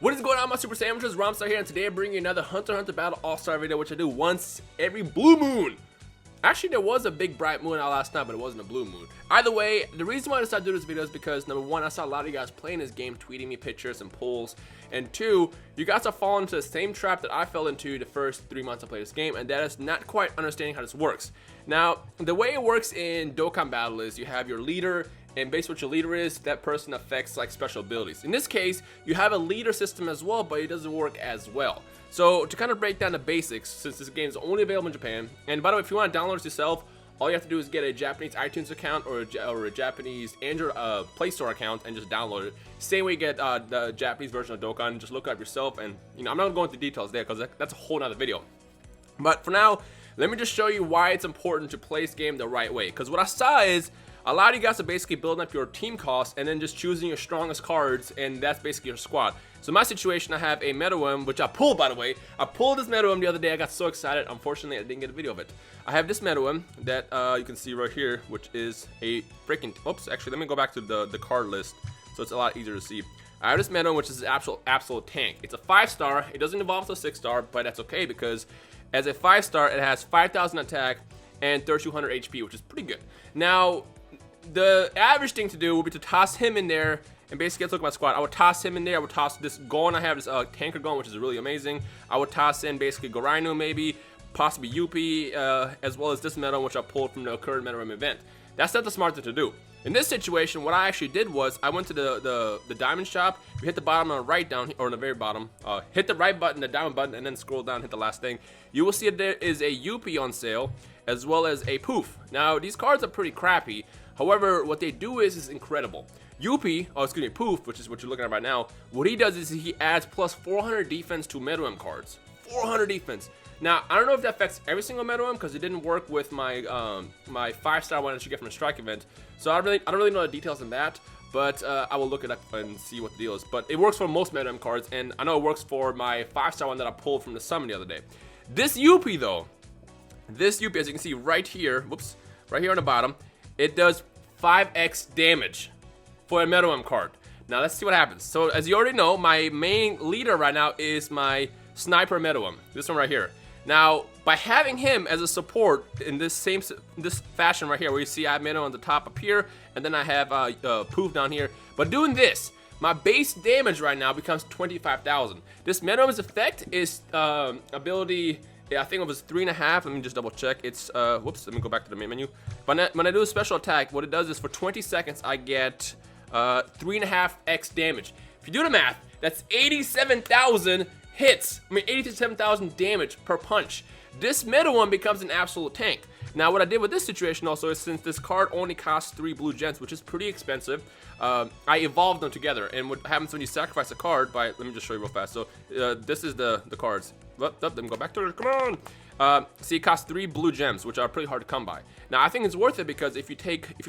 What is going on, my super sandwiches? Rhymestyle here, and today I bring you another Hunter x Hunter Battle All-Star video, which I do once every blue moon. Actually, there was a big bright moon out last night, but it wasn't a blue moon. Either way, the reason why I decided to do this video is because, number one, I saw a lot of you guys playing this game, tweeting me pictures and polls, and two, you guys are falling into the same trap that I fell into the first 3 months I played this game, and that is not quite understanding how this works. Now, the way it works in Dokkan Battle is you have your leader, and based on what your leader is, that person affects like special abilities. In this case, you have a leader system as well, but it doesn't work as well. So to kind of break down the basics, since this game is only available in Japan, and by the way, if you want to download it yourself, all you have to do is get a Japanese iTunes account or a Japanese Android Play Store account and just download it. Same way you get the Japanese version of Dokkan, just look it up yourself, and I'm not going to go into details there because that's a whole nother video. But for now, let me just show you why it's important to play this game the right way. Because what I saw is, a lot of you guys are basically building up your team costs and then just choosing your strongest cards, and that's basically your squad. So in my situation, I have a MERUEM, which I pulled, by the way. I pulled this MERUEM the other day. I got so excited. Unfortunately, I didn't get a video of it. I have this MERUEM that you can see right here, which is a freaking... Oops, actually, let me go back to the card list so it's a lot easier to see. I have this MERUEM, which is an absolute tank. It's a 5-star. It doesn't evolve to a 6-star, but that's okay because as a 5-star, it has 5,000 attack and 3,200 HP, which is pretty good. Now, the average thing to do would be to toss him in there, and basically, let's look at my squad. I would toss him in there. I would toss this Gon. I have this tanker Gon, which is really amazing. I would toss in basically Gorainu, maybe, possibly Yuppie, as well as this MERUEM, which I pulled from the current MERUEM event. That's not the smart thing to do. In this situation, what I actually did was I went to the diamond shop. You hit the bottom on the right down here, or on the very bottom. Hit the right button, the diamond button, and then scroll down, hit the last thing. You will see that there is a Yuppie on sale, as well as a Poof. Now, these cards are pretty crappy. However, what they do is incredible. Yuppie, Poof, which is what you're looking at right now, what he does is he adds plus 400 defense to MERUEM cards. 400 defense. Now, I don't know if that affects every single MERUEM because it didn't work with my my 5-star one that you get from the strike event. So I don't really know the details on that, but I will look it up and see what the deal is. But it works for most MERUEM cards, and I know it works for my 5-star one that I pulled from the summon the other day. This Yuppie though, as you can see right here, whoops, right here on the bottom, it does 5x damage for a MERUEM card. Now let's see what happens. So as you already know, my main leader right now is my sniper MERUEM, this one right here. Now by having him as a support in this fashion right here, where you see I have MERUEM on the top up here, and then I have Poof down here. But doing this, my base damage right now becomes 25,000. This MERUEM's effect is ability. Yeah, I think it was 3.5. Let me just double check. It's whoops. Let me go back to the main menu. When I do a special attack, what it does is for 20 seconds I get 3.5x damage. If you do the math, that's 87,000 hits. I mean 87,000 damage per punch. This MERUEM becomes an absolute tank. Now what I did with this situation also is, since this card only costs 3 blue gems, which is pretty expensive, I evolved them together. And what happens when you sacrifice a card by, let me just show you real fast. So this is the cards. Let them go back to it. Come on. See, it costs 3 blue gems, which are pretty hard to come by. Now I think it's worth it because if you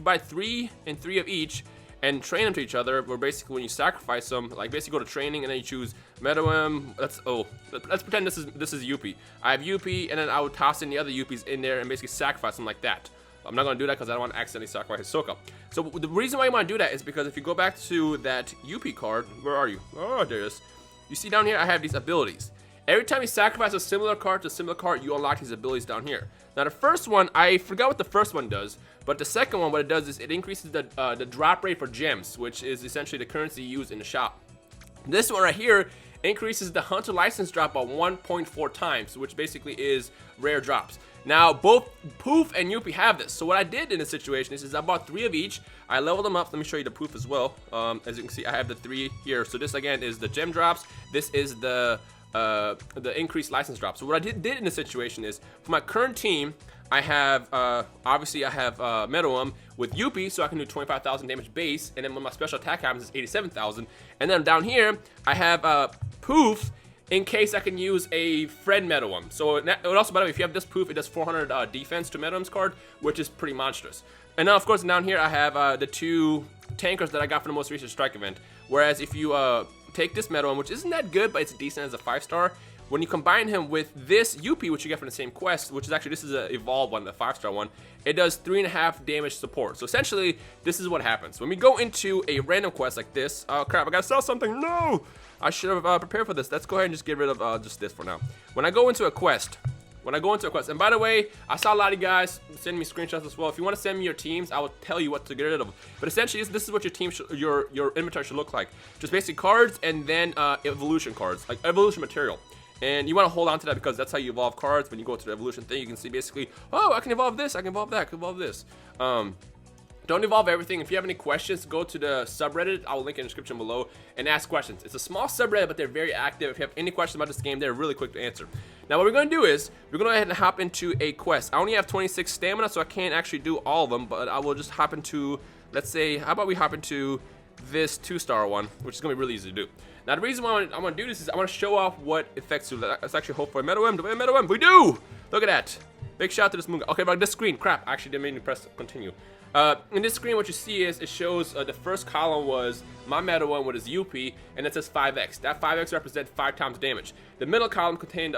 buy 3 and 3 of each and train them to each other, where basically when you sacrifice them, like basically go to training and then you choose MERUEM. Let's pretend this is Yuppie. I have Yuppie, and then I would toss in the other Yuppies in there and basically sacrifice them like that. I'm not going to do that because I don't want to accidentally sacrifice Hisoka. So the reason why you want to do that is because if you go back to that Yuppie card, where are you? Oh, there it is. You see down here I have these abilities. Every time you sacrifice a similar card to a similar card, you unlock these abilities down here. Now the first one, I forgot what the first one does, but the second one, what it does is it increases the drop rate for gems, which is essentially the currency used in the shop. This one right here increases the hunter license drop by 1.4 times, which basically is rare drops. Now both Poof and Yuppie have this. So what I did in this situation is I bought 3 of each. I leveled them up. Let me show you the Poof as well. As you can see, I have the 3 here. So this again is the gem drops. This is the increased license drop. So what I did in this situation is, for my current team, I have obviously I have MERUEM with Yuppie, so I can do 25,000 damage base, and then when my special attack happens, it's 87,000. And then down here, I have Poof in case I can use a friend MERUEM. So it also, by the way, if you have this Poof, it does 400 defense to MERUEM's card, which is pretty monstrous. And now, of course, down here I have the 2 tankers that I got from the most recent strike event. Whereas if you take this MERUEM, which isn't that good, but it's decent as a 5-star. When you combine him with this Yuppie, which you get from the same quest, which is actually, this is an evolved one, the 5-star one, it does 3.5 damage support. So essentially, this is what happens. When we go into a random quest like this, oh crap, I gotta sell something, no! I should have prepared for this. Let's go ahead and just get rid of just this for now. When I go into a quest, and by the way, I saw a lot of you guys send me screenshots as well. If you want to send me your teams, I will tell you what to get rid of. But essentially, this is what your team, your inventory should look like. Just basic cards and then evolution cards, like evolution material. And you want to hold on to that because that's how you evolve cards. When you go to the evolution thing, you can see basically, oh, I can evolve this, I can evolve that, I can evolve this. Don't evolve everything. If you have any questions, go to the subreddit. I will link in the description below and ask questions. It's a small subreddit, but they're very active. If you have any questions about this game, they're really quick to answer. Now, what we're going to do is we're going to go ahead and hop into a quest. I only have 26 stamina, so I can't actually do all of them, but I will just hop into, let's say, how about we hop into this 2-star one, which is going to be really easy to do. Now, the reason why I want to do this is I want to show off what effects do. Let's actually hope for a MERUEM. Do we have MERUEM? We do! Look at that. Big shout out to this moon guy. Okay, but this screen, crap, I actually didn't mean to press continue. In this screen, what you see is it shows the first column was my MERUEM with his UP, and it says 5x. That 5x represents 5 times damage. The middle column contained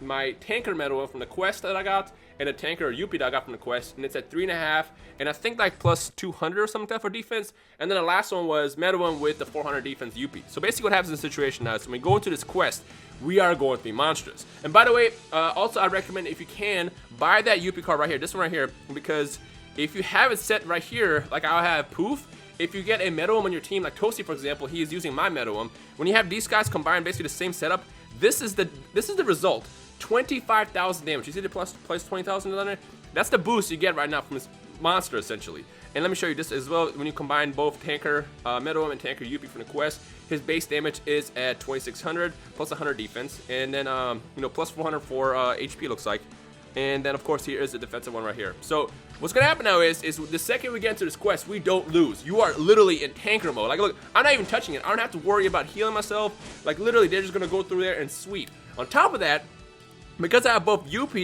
my tanker MERUEM from the quest that I got, and a tanker UP that I got from the quest, and it's at 3.5, and I think like plus 200 or something like that for defense. And then the last one was MERUEM with the 400 defense UP. So basically what happens in this situation now is when we go into this quest, we are going to be monstrous. And by the way, also I recommend if you can, buy that UP card right here, this one right here, because if you have it set right here, like I have Poof, if you get a MERUEM on your team, like Toasty for example, he is using my MERUEM. When you have these guys combined, basically the same setup, this is the result. 25,000 damage. You see the plus 20,000 on there? That's the boost you get right now from this monster essentially. And let me show you this as well. When you combine both tanker MERUEM and tanker UP from the quest, his base damage is at 2,600 plus 100 defense, and then you know, plus 400 for HP looks like. And then of course here is the defensive one right here. So what's gonna happen now is the second we get into this quest, we don't lose. You are literally in tanker mode. Like look, I'm not even touching it. I don't have to worry about healing myself. Like literally, they're just gonna go through there and sweep. On top of that, because I have both UP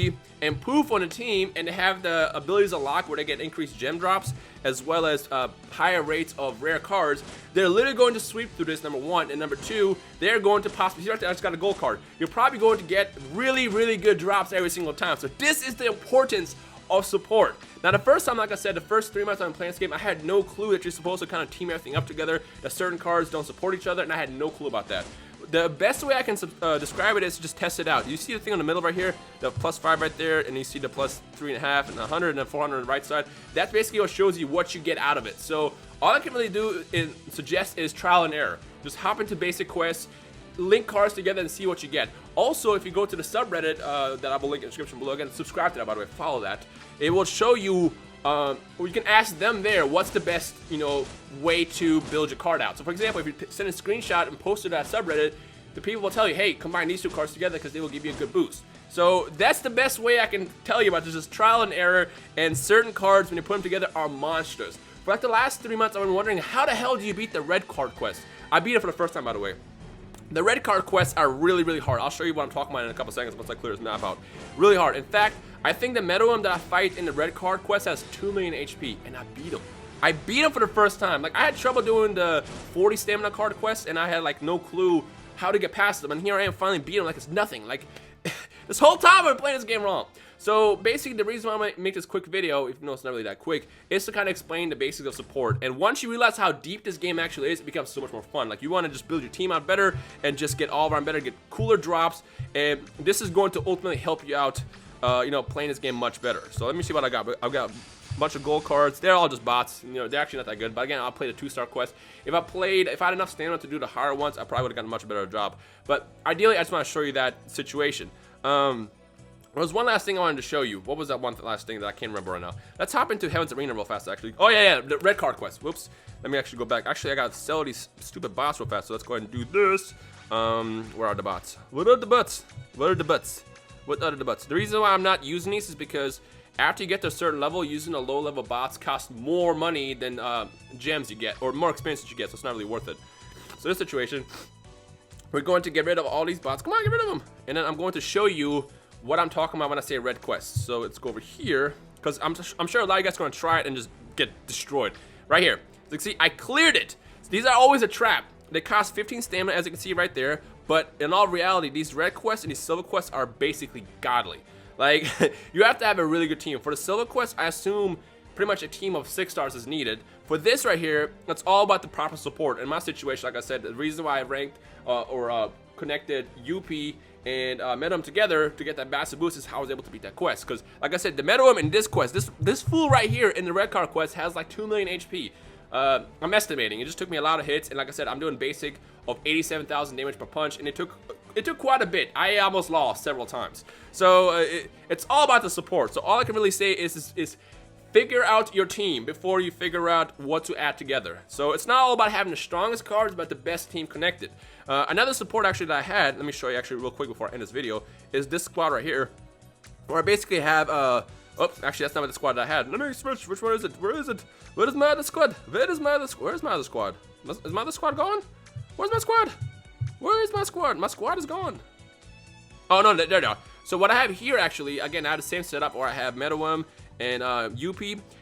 and Poof on the team, and they have the abilities unlocked where they get increased gem drops as well as higher rates of rare cards, they're literally going to sweep through this, number one. And number two, they're going to possibly, I just got a gold card, you're probably going to get really, really good drops every single time. So this is the importance of support. Now the first time, like I said, the first 3 months I've been playing this game, I had no clue that you're supposed to kind of team everything up together, that certain cards don't support each other, and I had no clue about that. The best way I can describe it is to just test it out. You see the thing on the middle right here, the +5 right there, and you see the plus 3.5 and 100 and then 400 on the right side. That's basically what shows you what you get out of it. So all I can really do is suggest is trial and error. Just hop into basic quests, link cards together and see what you get. Also, if you go to the subreddit that I will link in the description below, again, subscribe to that by the way, follow that. It will show you, or you can ask them there, what's the best, you know, way to build your card out. So for example, if you send a screenshot and post it to that subreddit, the people will tell you, hey, combine these two cards together because they will give you a good boost. So that's the best way I can tell you about this, is trial and error, and certain cards, when you put them together, are monsters. For like the last 3 months, I've been wondering, how the hell do you beat the red card quest? I beat it for the first time, by the way. The red card quests are really, really hard. I'll show you what I'm talking about in a couple seconds once I clear this map out. Really hard. In fact, I think the MERUEM that I fight in the red card quest has 2 million HP, and I beat him. I beat him for the first time. Like, I had trouble doing the 40 stamina card quest, and I had like no clue how to get past them, and here I am finally beating him like it's nothing. Like, this whole time I've been playing this game wrong. So basically the reason why I'm gonna make this quick video, even though it's not really that quick, is to kind of explain the basics of support. And once you realize how deep this game actually is, it becomes so much more fun. Like, you want to just build your team out better and just get all around better, get cooler drops, and this is going to ultimately help you out, you know, playing this game much better. So let me see what I got. I've got a bunch of gold cards. They're all just bots. You know, they're actually not that good. But again, I'll play the 2-star quest. If I had enough stamina to do the higher ones, I probably would have gotten a much better job. But ideally, I just want to show you that situation. There was one last thing I wanted to show you. What was that one last thing that I can't remember right now? Let's hop into Heaven's Arena real fast, actually. Oh, yeah, the red card quest. Whoops. Let me actually go back. Actually, I got to sell these stupid bots real fast, so let's go ahead and do this. Where are the bots? What are the bots? What are the bots? What are the bots? The reason why I'm not using these is because after you get to a certain level, using the low-level bots costs more money than gems you get, or more experience that you get, so it's not really worth it. So this situation, we're going to get rid of all these bots. Come on, get rid of them. And then I'm going to show you what I'm talking about when I say red quest. So let's go over here, because I'm sure a lot of you guys are going to try it and just get destroyed. Right here. So you can see, I cleared it. So these are always a trap. They cost 15 stamina, as you can see right there. But in all reality, these red quests and these silver quests are basically godly. Like, you have to have a really good team. For the silver quest, I assume pretty much a team of 6 stars is needed. For this right here, it's all about the proper support. In my situation, like I said, the reason why I ranked connected UP and MERUEM together to get that massive boost is how I was able to beat that quest. Because, like I said, the MERUEM in this quest, this fool right here in the red card quest has like 2 million HP. I'm estimating. It just took me a lot of hits, and like I said, I'm doing basic of 87,000 damage per punch, and it took quite a bit. I almost lost several times. So it's all about the support. So all I can really say is figure out your team before you figure out what to add together. So it's not all about having the strongest cards, but the best team connected. Another support actually that I had, let me show you actually real quick before I end this video, is this squad right here, where I basically have, oops, actually that's not the squad that I had. Let me switch, which one is it? Where is it? Where is my other squad? Where's my other squad? Is my other squad gone? Where's my squad? Where is my squad? My squad is gone. Oh no, there they are. So what I have here actually, again, I have the same setup where I have MERUEM and UP,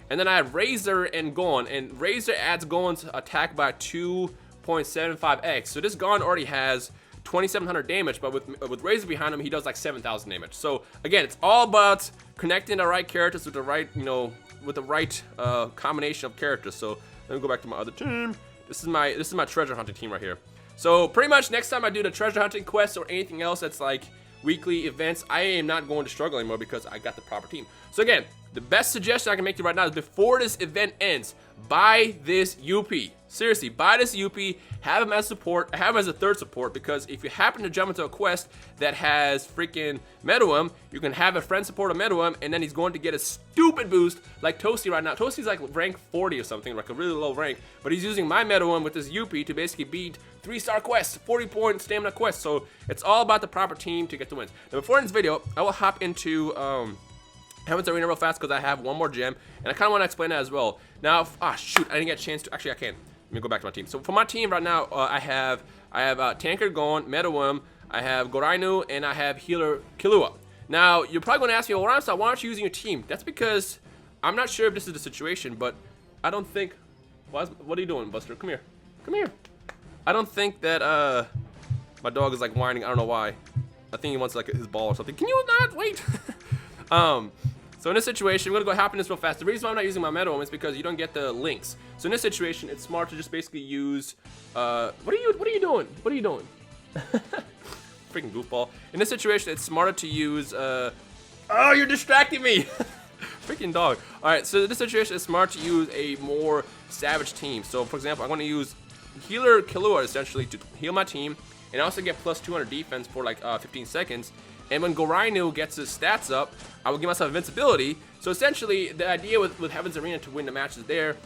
and then I have Razor and Gon, and Razor adds Gon's attack by 2.75x. So this Gon already has 2,700 damage, but with Razor behind him, he does like 7,000 damage. So again, it's all about connecting the right characters with the right, with the right combination of characters. So let me go back to my other team. This is my treasure hunting team right here. So pretty much next time I do the treasure hunting quest or anything else that's like weekly events, I am not going to struggle anymore because I got the proper team. So again, the best suggestion I can make to you right now is before this event ends, buy this UP. Seriously, buy this UP, have him as support, have him as a third support, because if you happen to jump into a quest that has freaking MERUEM, you can have a friend support of MERUEM, and then he's going to get a stupid boost like Toasty right now. Toasty's like rank 40 or something, like a really low rank, but he's using my MERUEM with his UP to basically beat 3-star quests, 40-point stamina quests. So it's all about the proper team to get the wins. Now before in this video, I will hop into Heaven's Arena real fast because I have one more gem, and I kind of want to explain that as well. Now, shoot, I didn't get a chance to. Actually, I can. Let me go back to my team. So for my team right now, I have Tanker Gon, MERUEM, I have Gorainu, and I have Healer Killua. Now, you're probably going to ask me, well, Rhymestyle, why aren't you using your team? That's because I'm not sure if this is the situation, but I don't think. What are you doing, Buster? Come here. Come here. I don't think that my dog is like whining. I don't know why. I think he wants like his ball or something. Can you not wait? So in this situation, we're gonna go hop in this real fast. The reason why I'm not using my MERUEM is because you don't get the links. So in this situation, it's smart to just basically use. What are you doing? What are you doing? Freaking goofball. In this situation, it's smarter to use. Oh, you're distracting me. Freaking dog. All right. So in this situation, it's smart to use a more savage team. So for example, I'm gonna use Healer Killua essentially to heal my team, and also get plus 200 defense for like 15 seconds. And when Gorainu gets his stats up, I will give myself invincibility. So essentially, the idea with Heaven's Arena to win the matches there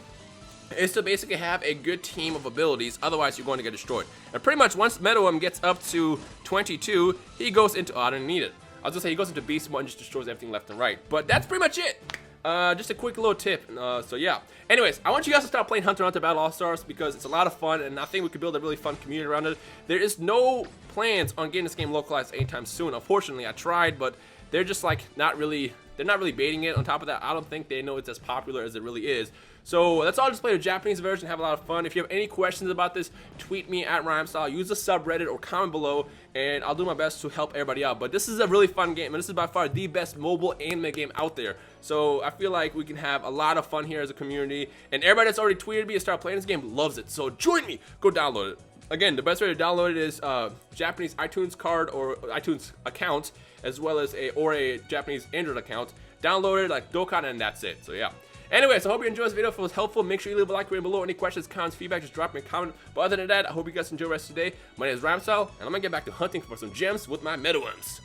is to basically have a good team of abilities, otherwise you're going to get destroyed. And pretty much once MERUEM gets up to 22, he goes into, I didn't need it. I was gonna say he goes into beast mode and just destroys everything left and right. But that's pretty much it. Just a quick little tip. So yeah. Anyways, I want you guys to start playing Hunter x Hunter Battle All-Stars because it's a lot of fun, and I think we could build a really fun community around it. There is no plans on getting this game localized anytime soon. Unfortunately, I tried, but they're just like not really baiting it. On top of that, I don't think they know it's as popular as it really is. So let's all just play the Japanese version, have a lot of fun. If you have any questions about this, tweet me at Rhymestyle, use the subreddit or comment below, and I'll do my best to help everybody out. But this is a really fun game, and this is by far the best mobile anime game out there. So I feel like we can have a lot of fun here as a community, and everybody that's already tweeted me to start playing this game loves it. So join me, go download it. Again, the best way to download it is Japanese iTunes card or iTunes account, as well as a Japanese Android account. Download it like Dokkan, and that's it. So yeah. Anyways, I hope you enjoyed this video. If it was helpful, make sure you leave a like, rating below. Any questions, comments, feedback, just drop me a comment. But other than that, I hope you guys enjoy the rest of the day. My name is Rhymestyle, and I'm gonna get back to hunting for some gems with my MERUEMs.